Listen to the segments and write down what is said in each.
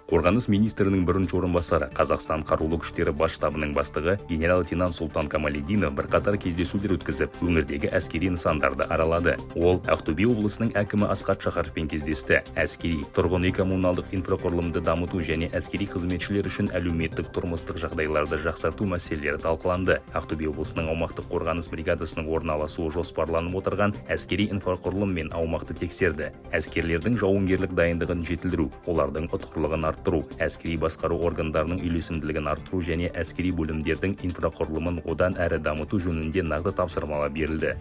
Қорғаныс министрінің бірінші орынбасары, Қазақстан қарулы күштері бас штабының бастығы генерал-лейтенант Сұлтан Камалидинов бірқатар кездесулер өткізіп, өңірдегі әскери нысандарды аралады. Ол Ақтөбе облысының әкімі Асхат Шахаровпен кездесті. Әскери, тұрғын үй коммуналдық инфрақұрылымды дамыту және әскери қызметшілер үшін әлеуметтік тұрмыстық жағдайларды жақсарту мәселелері талқыланды. Ақтөбе облысының аумақтық қорғаныс бригадасының орналасуы жоспарланып отырған әскери инфрақұрылым мен аумақты тексерді. Әскерлердің жауынгерлік дайындығын жетілдіру, олардың ұтқырлығын арттыру, әскери басқару органдарының үйлесімділігін арттыру және әскери бөлімдердің инфрақұрылымын одан әрі дамыту жөнінде нақты тапсырмалар берілді.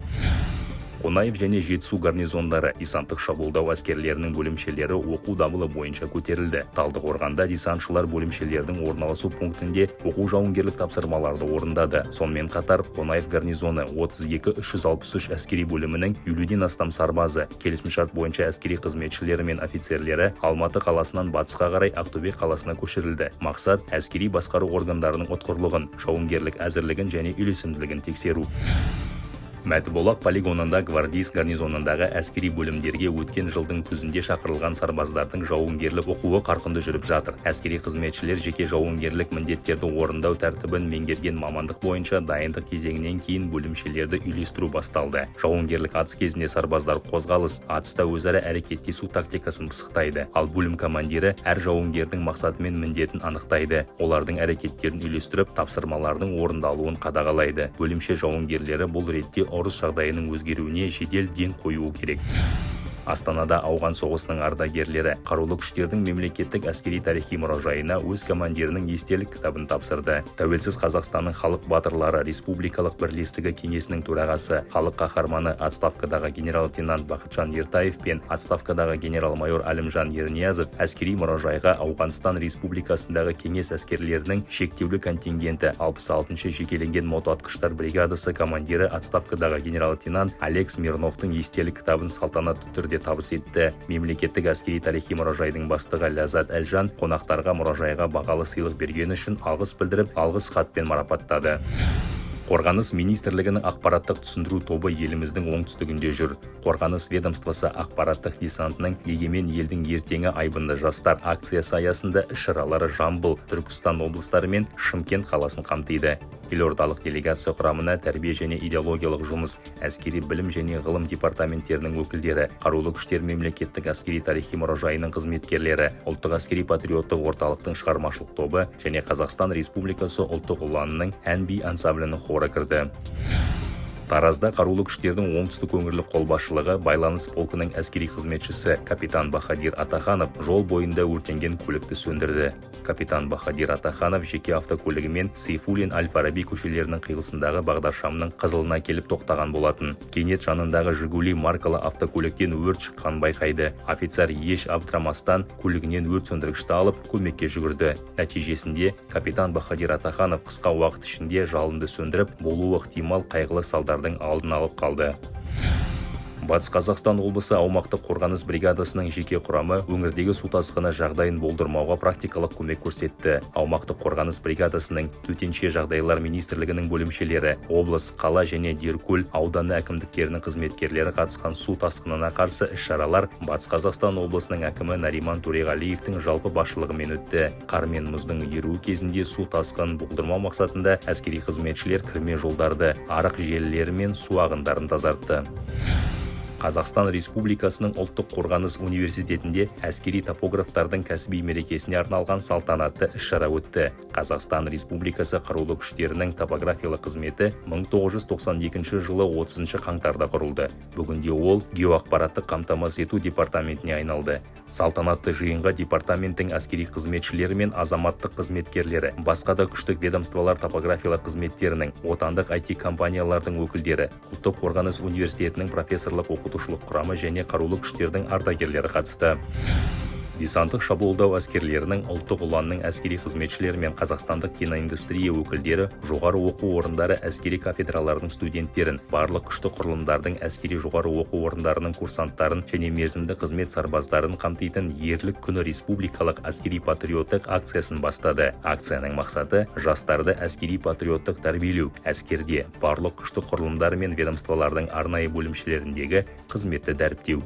Қонаев және Жетісу гарнизондары десанттық шабуылдау әскерлерінің бөлімшелері оқу дабылы бойынша көтерілді. Талдықорғанда десантшылар бөлімшелердің орналасу пунктінде оқу жауынгерлік тапсырмаларды орындады. Сонымен қатар Қонаев гарнизоны 32-363 әскери бөлімінің 50-ден астам сарбазы, келісімшарт бойынша әскери қызметшілері мен офицерлері Алматы қаласынан батысқа қарай Ақтөбе қаласына көшірілді. Мақсат әскери басқару органдарының ұтқырлығын, жауынгерлік әзірлігін және үйлесімділігін тексеру. Мәтіболақ полигонында гвардейск гарнизонындағы әскери бөлімдерге өткен жылдың күзінде шақырылған сарбаздардың жауынгерлік оқуы қарқынды жүріп жатыр. Әскери қызметшілер жеке жауынгерлік міндеттерді орындау тәртібін меңгерген мамандық бойынша дайындық кезеңінен кейін бөлімшелерді үйлестіру басталды. Жауынгерлік атыс кезінде сарбаздар қозғалыс, атыста өзара әрекеттесу тактикасын пысықтайды. Ал бөлім командирі әр жауынгердің мақсаты мен міндетін анықтайды. Олардың әрекеттерін үйлестіріп, тапсырмалардың орындалуын қадағалайды. Бөлімше жауынгерлері бұл ретте ұрыс жағдайының өзгеруіне жедел ден қоюы керек. Астанада ауған соғысының ардагерлері қарулы күштердің мемлекеттік әскери тарихи мұражайына өз командирінің естелік кітабын тапсырды. Тәуелсіз Қазақстанның халық батырлары республикалық бірлестігі кеңесінің төрағасы, халық қаһарманы отставкадағы генерал-лейтенант Бақытжан Ертаев пен отставкадағы генерал-майор Әлімжан Ерниязов әскери мұражайға Ауғанстан Республикасындағы кеңес әскерлерінің шектеулі контингенті 66-шы жекеленген мотоатқыштар бригадасы командирі отставкадағы генерал-лейтенант Олег Смирновтың естелік кітабын салтанатты түрде табыс етті. Мемлекеттік әскери тарихи мұражайдың бастығы Ләззат Әлжан қонақтарға мұражайға бағалы сыйлық бергені үшін алғыс білдіріп, алғыс хатпен марапаттады. Қорғаныс министрлігінің ақпараттық түсіндіру тобы еліміздің оңтүстігінде жүр. Қорғаныс ведомствосы ақпараттық десантының егемен елдің ертеңі айбынды жастар акциясы аясында іс-шаралары Жамбыл, Түркістан облыстары мен Шымкент қаласын қамтиды. Елордалық делегация құрамына тәрбие және идеологиялық жұмыс, әскери білім және ғылым департаменттерінің өкілдері, қарулы күштер мемлекеттік әскери тарихи мұражайының қызметкерлері, ұлттық әскери патриоттық орталықтың шығармашылық тобы және Қазақстан Республикасы ұлттық ұланының ән-би ансамблінің хоры кірді. Таразда қарулы күштердің оңтүстік өңірлік қолбасшылығы байланыс полкының әскери қызметшісі капитан Бахадир Атаханов жол бойында өртенген көлікті сөндірді. Капитан Бахадир Атаханов жеке автокөлігімен Сейфуллин Аль-Фараби көшелерінің қиылысындағы бағдаршамның қызылына келіп тоқтаған болатын. Кенет жанындағы Жигули маркалы автокөліктен өрт шыққан байқайды. Офицер еш абдырамастан көлігінен өрт сөндіргішті алып көмекке жүгірді. Нәтижесінде капитан Бахадир Атаханов қысқа уақыт ішінде жалынды сөндіріп, болуы ықтимал қайғылы салдардың алдын алып қалды. Батыс Қазақстан облысы аумақтық қорғаныс бригадасының жеке құрамы өңірдегі су тасқыны жағдайын болдырмауға практикалық көмек көрсетті. Аумақтық қорғаныс бригадасының төтенше жағдайлар министрлігінің бөлімшелері, облыс, қала және Деркөл ауданы әкімдіктерінің қызметкерлері қатысқан су тасқынына қарсы іс-шаралар Батыс Қазақстан облысының әкімі Нариман Төреғалиевтің жалпы басшылығымен өтті. Қар мен мұздың еруі кезінде су тасқынын болдырмау мақсатында әскери қызметшілер кірме жолдарды, арық желілері мен су ағындарын тазартты. Қазақстан Республикасының ұлттық қорғаныс университетінде әскери топографтардың кәсіби мерекесіне арналған салтанатты іс-шара өтті. Қазақстан Республикасы қарулы күштерінің топографиялық қызметі 1992 жылы 30 қаңтарда құрылды. Бүгінде ол геоақпараттық қамтамасыз ету департаментіне айналды. Салтанатты жиынға департаменттің әскери қызметшілері мен азаматтық қызметкерлері, басқа да күштік ведомстволар топографиялық қызметтерінің, отандық IT компаниялардың өкілдері, ұлттық қорғаныс университетінің профессорлық оқытушылық құрамы және қарулы күштердің ардагерлері қатысты. Десанттық шабуылдау әскерлерінің ұлттық ұланның әскери қызметшілері мен қазақстандық киноиндустрия өкілдері, жоғары оқу орындары әскери кафедраларының студенттерін, барлық күшті құрылымдардың әскери жоғары оқу орындарының курсанттарын және мерзімді қызмет сарбаздарын қамтитын ерлік күні республикалық әскери патриоттық акциясын бастады. Акцияның мақсаты жастарды әскери патриоттық тәрбиелеу, әскерде барлық күшті құрылымдар мен ведомстволардың арнайы бөлімшелеріндегі қызметті дәріптеу.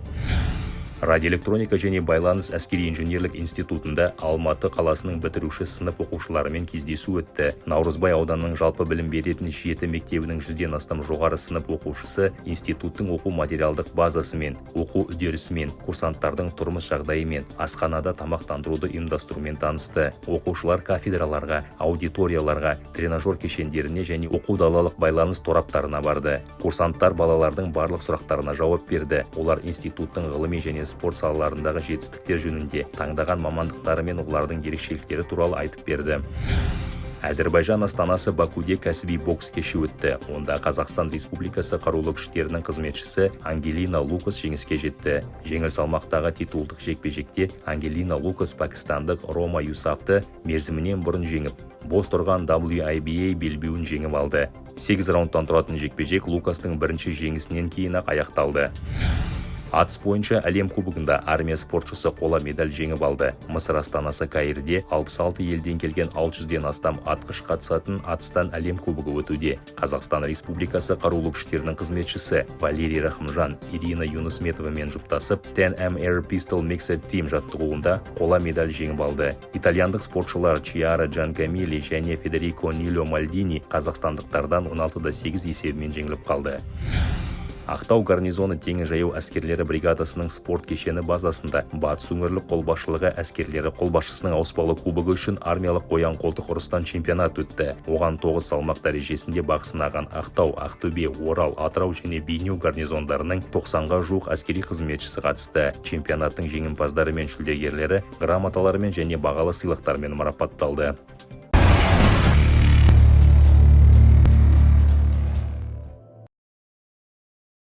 Радиоэлектроника және байланыс әскери инженерлік институтында Алматы қаласының бітіруші сынып оқушыларымен кездесу өтті. Наурызбай ауданының жалпы білім беретін 7 мектебінің 100-ден астам жоғары сынып оқушысы институттың оқу материалдық базасымен, оқу үдерісімен, курсанттардың тұрмыс жағдайымен, асханада тамақтандыруды ұйымдастырумен танысты. Оқушылар кафедраларға, аудиторияларға, тренажер кешендеріне және оқу далалық байланыс тораптарына барды. Курсанттар балалардың барлық сұрақтарына жауап берді. Олар институттың ғылыми және спорт салаларындағы жетістіктер жөнінде, таңдаған мамандықтары мен олардың ерекшеліктері туралы айтып берді. Әзербайжан астанасы Бакуде кәсіби бокс кеші өтті. Онда Қазақстан Республикасы қарулы күштерінің қызметшісі Ангелина Лукас жеңіске жетті. Жеңіл салмақтағы титулдық жекпе-жекте Ангелина Лукас пакистандық Рома Юсафты мерзімінен бұрын жеңіп, бос тұрған WIBA белбеуін жеңіп алды. 8 раундтан тұратын жекпе-жек Лукастың бірінші жеңісінен кейін-ақ аяқталды. Атыс бойынша әлем кубогында армия спортшысы қола медаль жеңіп алды. Мысыр астанасы Каирде 66 елден келген 600-ден астам атқыш қатысатын атыстан әлем кубогы өтуде. Қазақстан Республикасы қарулы күштерінің қызметшісі Валерий Рахымжан Ирина Юнусметовамен жұптасып 10M Air Pistol Mixed Team жаттығуында қола медаль жеңіп алды. Итальяндық спортшылар Чиара Джанкамили және Федерико Нило Мальдини қазақстандықтардан 16-8 есебімен жеңіліп қалды. Ақтау гарнизоны теңіз жаяу әскерлері бригадасының спорт кешені базасында Батыс өңірлік қолбасшылығы әскерлері қолбасшысының ауыспалы кубогы үшін армиялық қоян-қолтық ұрыстан чемпионат өтті. Оған 9 салмақ дәрежесінде бақ сынаған Ақтау, Ақтөбе, Орал, Атырау және Бейнеу гарнизондарының 90-ға жуық әскери қызметшісі қатысты. Чемпионаттың жеңімпаздары мен жүлдегерлері грамоталармен және бағалы сыйлықтармен марапатталды.